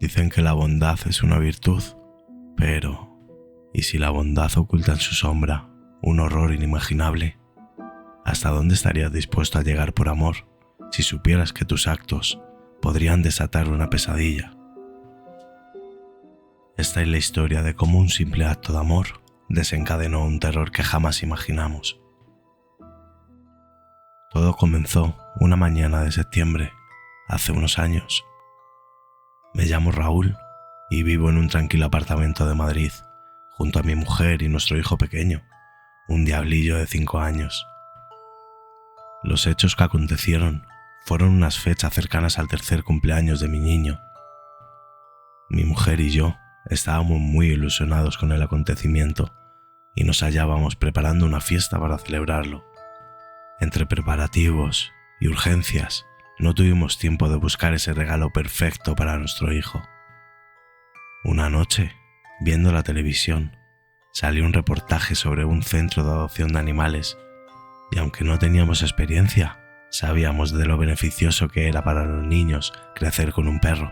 Dicen que la bondad es una virtud, pero ¿y si la bondad oculta en su sombra un horror inimaginable? ¿Hasta dónde estarías dispuesto a llegar por amor si supieras que tus actos podrían desatar una pesadilla? Esta es la historia de cómo un simple acto de amor desencadenó un terror que jamás imaginamos. Todo comenzó una mañana de septiembre, hace unos años. Me llamo Raúl y vivo en un tranquilo apartamento de Madrid, junto a mi mujer y nuestro hijo pequeño, un diablillo de 5 años. Los hechos que acontecieron fueron unas fechas cercanas al tercer cumpleaños de mi niño. Mi mujer y yo estábamos muy ilusionados con el acontecimiento y nos hallábamos preparando una fiesta para celebrarlo. Entre preparativos y urgencias, no tuvimos tiempo de buscar ese regalo perfecto para nuestro hijo. Una noche, viendo la televisión, salió un reportaje sobre un centro de adopción de animales y aunque no teníamos experiencia, sabíamos de lo beneficioso que era para los niños crecer con un perro.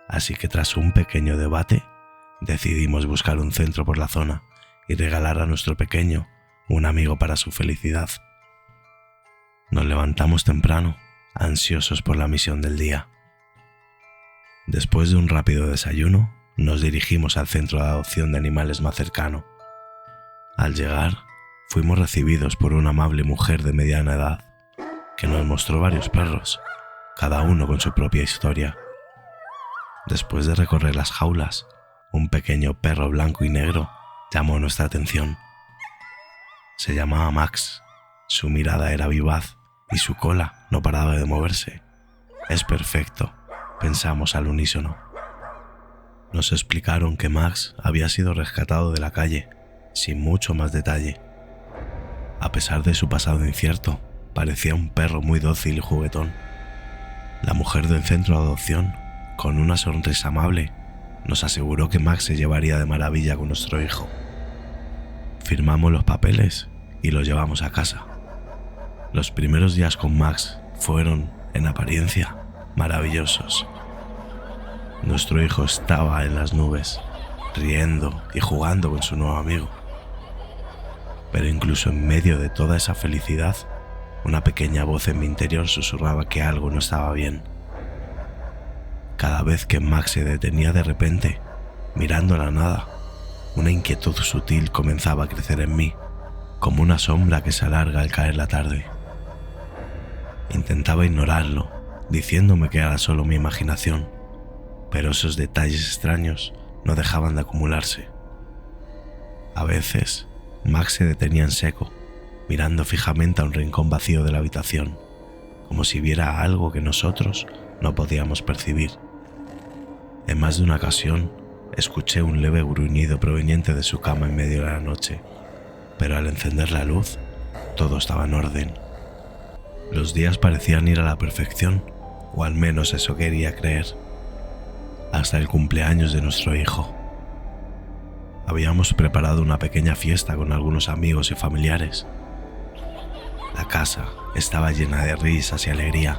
Así que tras un pequeño debate, decidimos buscar un centro por la zona y regalar a nuestro pequeño un amigo para su felicidad. Nos levantamos temprano, ansiosos por la misión del día. Después de un rápido desayuno, nos dirigimos al centro de adopción de animales más cercano. Al llegar, fuimos recibidos por una amable mujer de mediana edad, que nos mostró varios perros, cada uno con su propia historia. Después de recorrer las jaulas, un pequeño perro blanco y negro llamó nuestra atención. Se llamaba Max, su mirada era vivaz y su cola no paraba de moverse. Es perfecto, pensamos al unísono. Nos explicaron que Max había sido rescatado de la calle, sin mucho más detalle. A pesar de su pasado incierto, parecía un perro muy dócil y juguetón. La mujer del centro de adopción, con una sonrisa amable, nos aseguró que Max se llevaría de maravilla con nuestro hijo. Firmamos los papeles y lo llevamos a casa. Los primeros días con Max fueron, en apariencia, maravillosos. Nuestro hijo estaba en las nubes, riendo y jugando con su nuevo amigo. Pero incluso en medio de toda esa felicidad, una pequeña voz en mi interior susurraba que algo no estaba bien. Cada vez que Max se detenía de repente, mirando a la nada, una inquietud sutil comenzaba a crecer en mí, como una sombra que se alarga al caer la tarde. Intentaba ignorarlo, diciéndome que era solo mi imaginación, pero esos detalles extraños no dejaban de acumularse. A veces, Max se detenía en seco, mirando fijamente a un rincón vacío de la habitación, como si viera algo que nosotros no podíamos percibir. En más de una ocasión, escuché un leve gruñido proveniente de su cama en medio de la noche, pero al encender la luz, todo estaba en orden. Los días parecían ir a la perfección, o al menos eso quería creer, hasta el cumpleaños de nuestro hijo. Habíamos preparado una pequeña fiesta con algunos amigos y familiares. La casa estaba llena de risas y alegría,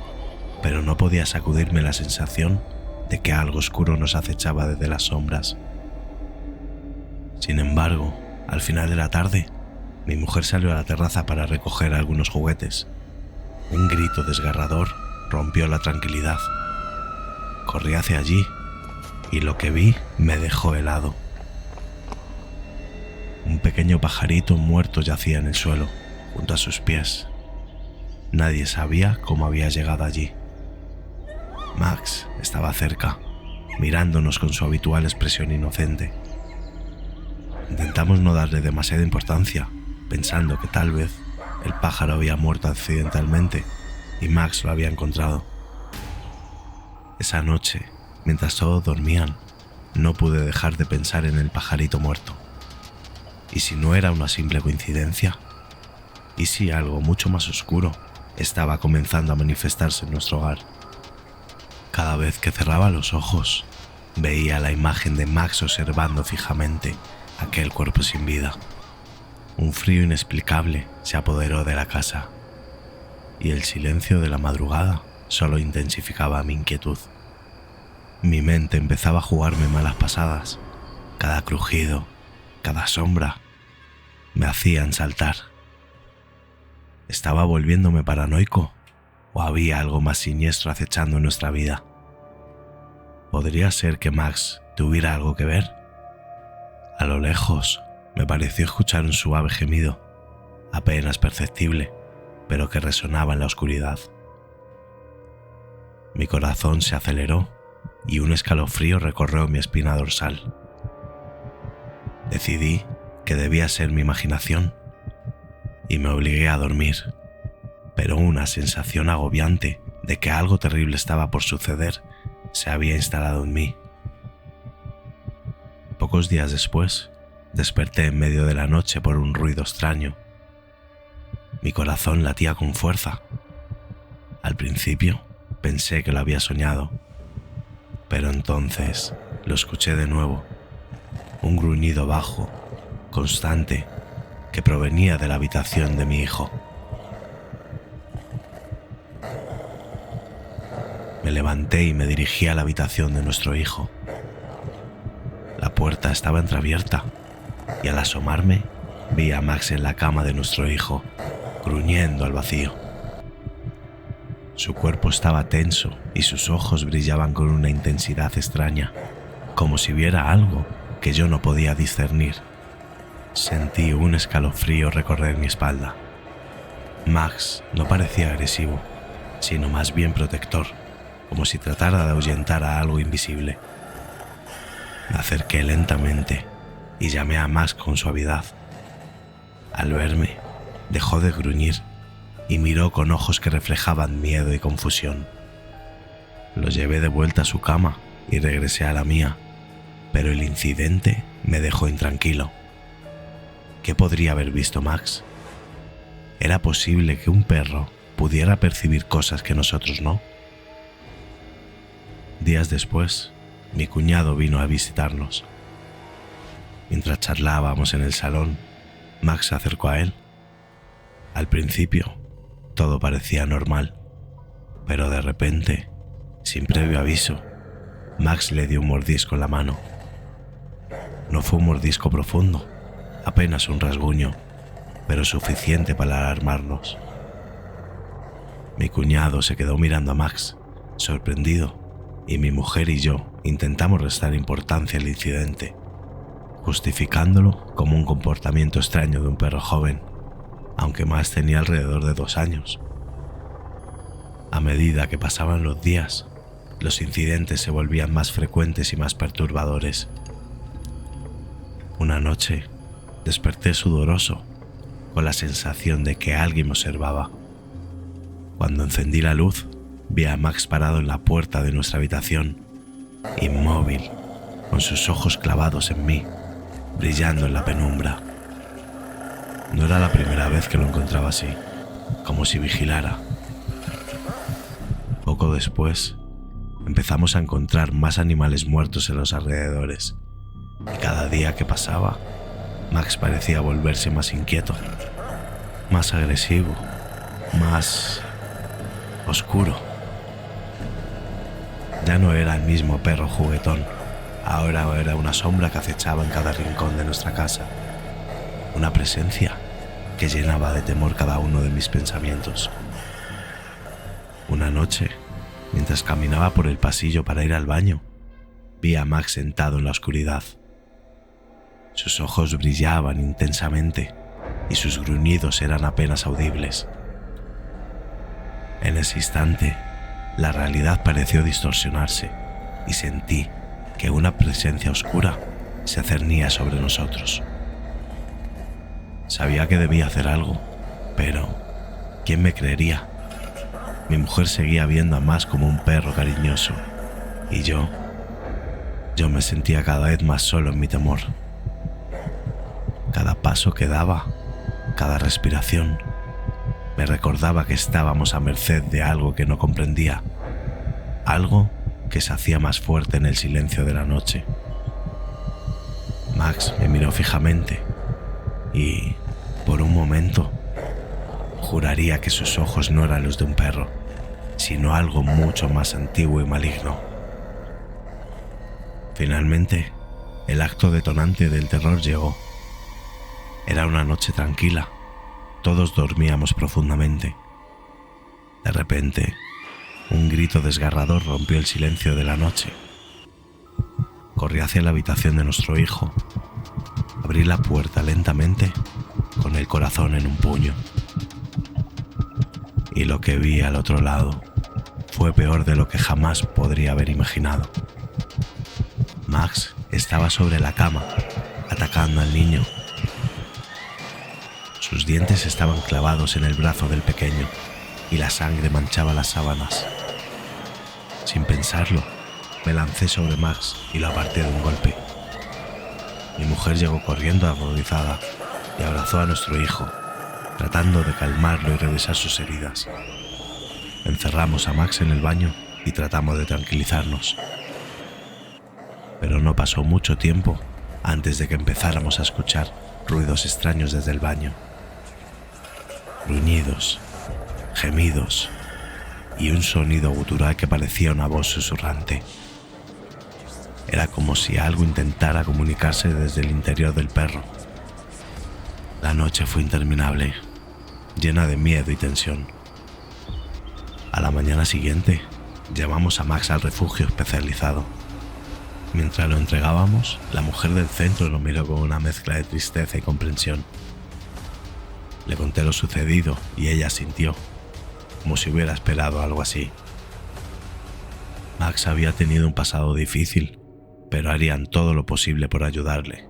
pero no podía sacudirme la sensación de que algo oscuro nos acechaba desde las sombras. Sin embargo, al final de la tarde, mi mujer salió a la terraza para recoger algunos juguetes. Un grito desgarrador rompió la tranquilidad. Corrí hacia allí y lo que vi me dejó helado. Un pequeño pajarito muerto yacía en el suelo, junto a sus pies. Nadie sabía cómo había llegado allí. Max estaba cerca, mirándonos con su habitual expresión inocente. Intentamos no darle demasiada importancia, pensando que tal vez el pájaro había muerto accidentalmente y Max lo había encontrado. Esa noche, mientras todos dormían, no pude dejar de pensar en el pajarito muerto. ¿Y si no era una simple coincidencia? ¿Y si algo mucho más oscuro estaba comenzando a manifestarse en nuestro hogar? Cada vez que cerraba los ojos, veía la imagen de Max observando fijamente aquel cuerpo sin vida. Un frío inexplicable se apoderó de la casa, y el silencio de la madrugada solo intensificaba mi inquietud. Mi mente empezaba a jugarme malas pasadas. Cada crujido, cada sombra, me hacían saltar. ¿Estaba volviéndome paranoico o había algo más siniestro acechando en nuestra vida? ¿Podría ser que Max tuviera algo que ver? A lo lejos me pareció escuchar un suave gemido, apenas perceptible, pero que resonaba en la oscuridad. Mi corazón se aceleró y un escalofrío recorrió mi espina dorsal. Decidí que debía ser mi imaginación y me obligué a dormir, pero una sensación agobiante de que algo terrible estaba por suceder se había instalado en mí. Pocos días después, desperté en medio de la noche por un ruido extraño. Mi corazón latía con fuerza. Al principio pensé que lo había soñado, pero entonces lo escuché de nuevo, un gruñido bajo, constante, que provenía de la habitación de mi hijo. Me levanté y me dirigí a la habitación de nuestro hijo. La puerta estaba entreabierta y al asomarme vi a Max en la cama de nuestro hijo, gruñendo al vacío. Su cuerpo estaba tenso y sus ojos brillaban con una intensidad extraña, como si viera algo que yo no podía discernir. Sentí un escalofrío recorrer mi espalda. Max no parecía agresivo, sino más bien protector, como si tratara de ahuyentar a algo invisible. Me acerqué lentamente y llamé a Max con suavidad. Al verme, dejó de gruñir y miró con ojos que reflejaban miedo y confusión. Lo llevé de vuelta a su cama y regresé a la mía, pero el incidente me dejó intranquilo. ¿Qué podría haber visto Max? ¿Era posible que un perro pudiera percibir cosas que nosotros no? Días después, mi cuñado vino a visitarnos. Mientras charlábamos en el salón, Max se acercó a él. Al principio, todo parecía normal, pero de repente, sin previo aviso, Max le dio un mordisco en la mano. No fue un mordisco profundo, apenas un rasguño, pero suficiente para alarmarnos. Mi cuñado se quedó mirando a Max, sorprendido, y mi mujer y yo intentamos restar importancia al incidente, justificándolo como un comportamiento extraño de un perro joven, aunque Max tenía alrededor de 2 años. A medida que pasaban los días, los incidentes se volvían más frecuentes y más perturbadores. Una noche, desperté sudoroso, con la sensación de que alguien me observaba. Cuando encendí la luz, vi a Max parado en la puerta de nuestra habitación, inmóvil, con sus ojos clavados en mí, brillando en la penumbra. No era la primera vez que lo encontraba así, como si vigilara. Poco después, empezamos a encontrar más animales muertos en los alrededores, y cada día que pasaba, Max parecía volverse más inquieto, más agresivo, más oscuro. Ya no era el mismo perro juguetón, ahora era una sombra que acechaba en cada rincón de nuestra casa, una presencia que llenaba de temor cada uno de mis pensamientos. Una noche, mientras caminaba por el pasillo para ir al baño, vi a Max sentado en la oscuridad. Sus ojos brillaban intensamente y sus gruñidos eran apenas audibles. En ese instante, la realidad pareció distorsionarse y sentí que una presencia oscura se cernía sobre nosotros. Sabía que debía hacer algo, pero ¿quién me creería? Mi mujer seguía viendo a Max como un perro cariñoso y yo me sentía cada vez más solo en mi temor. Cada paso que daba, cada respiración, me recordaba que estábamos a merced de algo que no comprendía, algo que se hacía más fuerte en el silencio de la noche. Max me miró fijamente y, por un momento, juraría que sus ojos no eran los de un perro, sino algo mucho más antiguo y maligno. Finalmente, el acto detonante del terror llegó. Era una noche tranquila. Todos dormíamos profundamente. De repente, un grito desgarrador rompió el silencio de la noche. Corrí hacia la habitación de nuestro hijo. Abrí la puerta lentamente, con el corazón en un puño. Y lo que vi al otro lado fue peor de lo que jamás podría haber imaginado. Max estaba sobre la cama, atacando al niño. Sus dientes estaban clavados en el brazo del pequeño y la sangre manchaba las sábanas. Sin pensarlo, me lancé sobre Max y lo aparté de un golpe. Mi mujer llegó corriendo aterrorizada y abrazó a nuestro hijo, tratando de calmarlo y revisar sus heridas. Encerramos a Max en el baño y tratamos de tranquilizarnos. Pero no pasó mucho tiempo antes de que empezáramos a escuchar ruidos extraños desde el baño. Gruñidos, gemidos y un sonido gutural que parecía una voz susurrante. Era como si algo intentara comunicarse desde el interior del perro. La noche fue interminable, llena de miedo y tensión. A la mañana siguiente, llevamos a Max al refugio especializado. Mientras lo entregábamos, la mujer del centro lo miró con una mezcla de tristeza y comprensión. Le conté lo sucedido y ella sintió, como si hubiera esperado algo así. Max había tenido un pasado difícil, pero harían todo lo posible por ayudarle.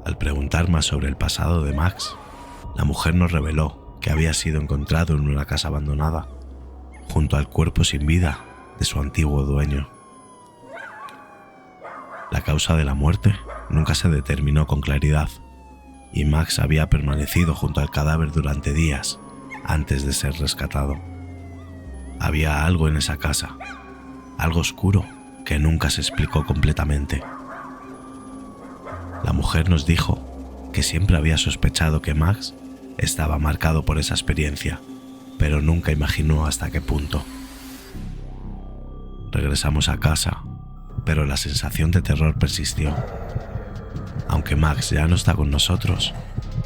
Al preguntar más sobre el pasado de Max, la mujer nos reveló que había sido encontrado en una casa abandonada, junto al cuerpo sin vida de su antiguo dueño. La causa de la muerte nunca se determinó con claridad, y Max había permanecido junto al cadáver durante días antes de ser rescatado. Había algo en esa casa, algo oscuro que nunca se explicó completamente. La mujer nos dijo que siempre había sospechado que Max estaba marcado por esa experiencia, pero nunca imaginó hasta qué punto. Regresamos a casa, pero la sensación de terror persistió. Aunque Max ya no está con nosotros,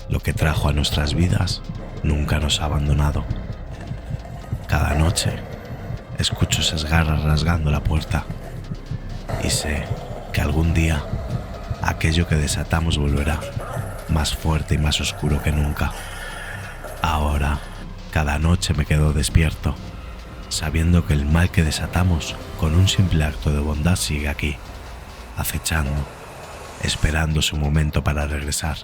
lo que trajo a nuestras vidas nunca nos ha abandonado. Cada noche escucho esas garras rasgando la puerta y sé que algún día aquello que desatamos volverá, más fuerte y más oscuro que nunca. Ahora, cada noche me quedo despierto, sabiendo que el mal que desatamos con un simple acto de bondad sigue aquí, acechando, esperando su momento para regresar.